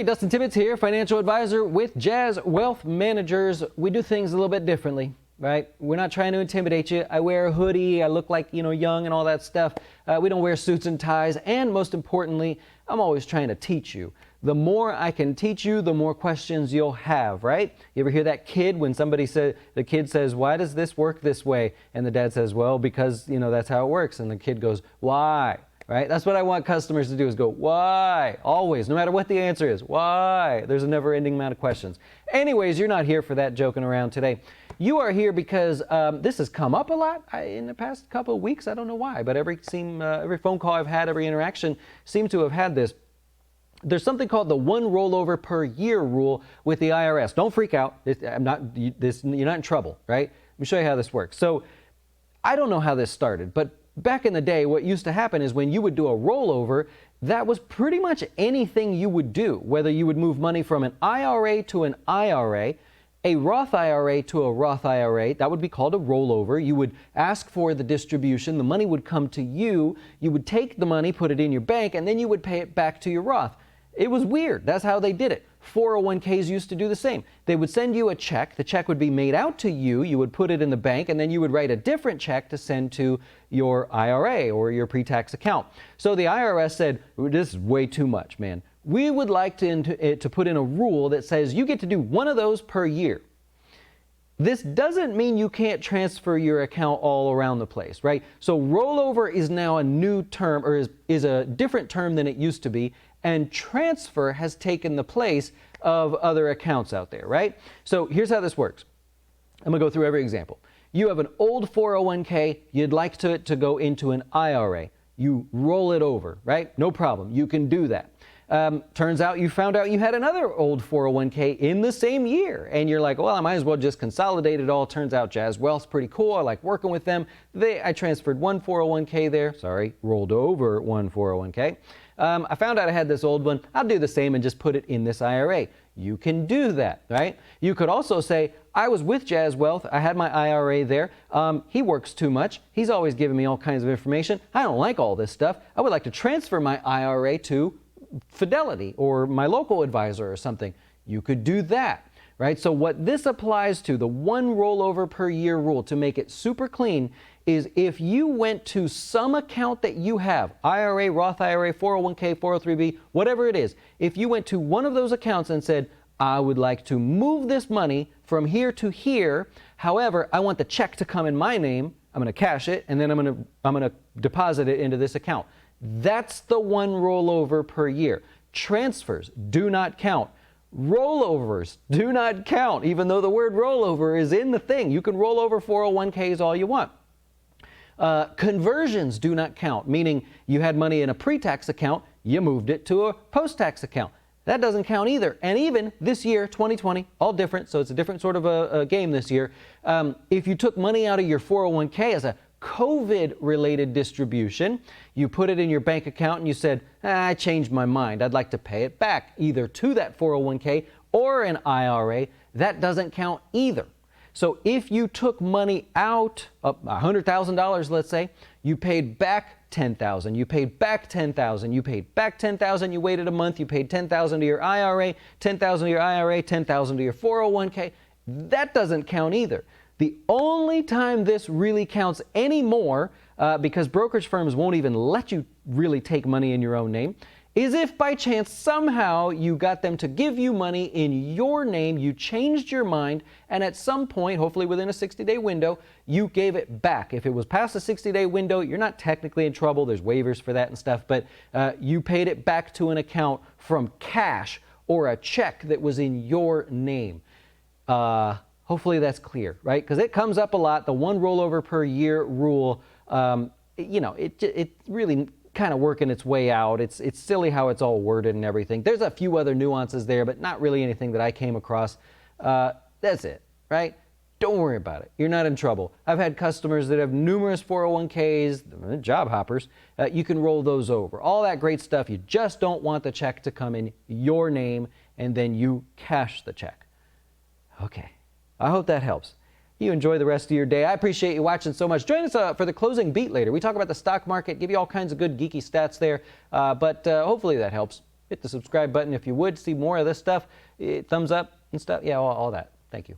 Hey, Dustin Tibbetts here, financial advisor with Jazz Wealth Managers. We do things a little bit differently, right? We're not trying to intimidate you. I wear a hoodie, I look like, young and all that stuff. We don't wear suits and ties, and most importantly, I'm always trying to teach you. The more I can teach you, the more questions you'll have, right? You ever hear that kid when the kid says, "Why does this work this way?" And the dad says, "Well, because, that's how it works." And the kid goes, "Why?" Right? That's what I want customers to do, is go, "Why?" Always, no matter what the answer is. Why? There's a never-ending amount of questions. Anyways, you're not here for that joking around today. You are here because this has come up a lot in the past couple of weeks. I don't know why, but every phone call I've had, every interaction seemed to have had this. There's something called the one rollover per year rule with the IRS. Don't freak out. You're not in trouble, right? Let me show you how this works. So I don't know how this started, but back in the day, what used to happen is when you would do a rollover, that was pretty much anything you would do, whether you would move money from an IRA to an IRA, a Roth IRA to a Roth IRA, that would be called a rollover. You would ask for the distribution, the money would come to you, you would take the money, put it in your bank, and then you would pay it back to your Roth. It was weird. That's how they did it. 401ks used to do the same. They would send you a check. The check would be made out to you. You would put it in the bank, and then you would write a different check to send to your IRA or your pre-tax account. So the IRS said, "This is way too much, man. We would like to put in a rule that says you get to do one of those per year." This doesn't mean you can't transfer your account all around the place, right? So rollover is now a new term, or is a different term than it used to be, and transfer has taken the place of other accounts out there, right? So here's how this works. I'm going to go through every example. You have an old 401k, you'd like to go into an IRA. You roll it over, right? No problem. You can do that. Turns out you found out you had another old 401k in the same year, and you're like, "Well, I might as well just consolidate it all." Turns out Jazz Wealth's pretty cool. I like working with them. I transferred one 401k there. Rolled over one 401k. I found out I had this old one. I'll do the same and just put it in this IRA. You can do that, right? You could also say, "I was with Jazz Wealth. I had my IRA there. He works too much. He's always giving me all kinds of information. I don't like all this stuff. I would like to transfer my IRA to Fidelity or my local advisor or something." You could do that, right? So what this applies to, the one rollover per year rule, to make it super clean, is if you went to some account that you have, IRA, Roth IRA, 401k, 403b, whatever it is, if you went to one of those accounts and said, "I would like to move this money from here to here, however, I want the check to come in my name, I'm going to cash it, and then I'm going to deposit it into this account." That's the one rollover per year. Transfers do not count. Rollovers do not count, even though the word rollover is in the thing. You can roll over 401ks all you want. Conversions do not count, meaning you had money in a pre-tax account, you moved it to a post-tax account. That doesn't count either. And even this year, 2020, all different, so it's a different sort of a game this year. If you took money out of your 401k as a COVID-related distribution, you put it in your bank account and you said, "I changed my mind. I'd like to pay it back either to that 401k or an IRA." That doesn't count either. So if you took money out, $100,000, let's say, you paid back $10,000, you paid back $10,000, you paid back $10,000, you waited a month, you paid $10,000 to your IRA, $10,000 to your IRA, $10,000 to your 401k, that doesn't count either. The only time this really counts anymore, because brokerage firms won't even let you really take money in your own name, is if by chance somehow you got them to give you money in your name, you changed your mind, and at some point, hopefully within a 60-day window, you gave it back. If it was past the 60-day window, you're not technically in trouble. There's waivers for that and stuff, but you paid it back to an account from cash or a check that was in your name. Hopefully that's clear, right? Because it comes up a lot. The one rollover per year rule, it really kind of working its way out. It's silly how it's all worded and everything. There's a few other nuances there, but not really anything that I came across. That's it, right? Don't worry about it. You're not in trouble. I've had customers that have numerous 401ks, job hoppers. You can roll those over. All that great stuff. You just don't want the check to come in your name and then you cash the check. Okay. I hope that helps. You enjoy the rest of your day. I appreciate you watching so much. Join us for the closing beat later. We talk about the stock market, give you all kinds of good geeky stats there, but hopefully that helps. Hit the subscribe button if you would see more of this stuff. Thumbs up and stuff. Yeah, all that. Thank you.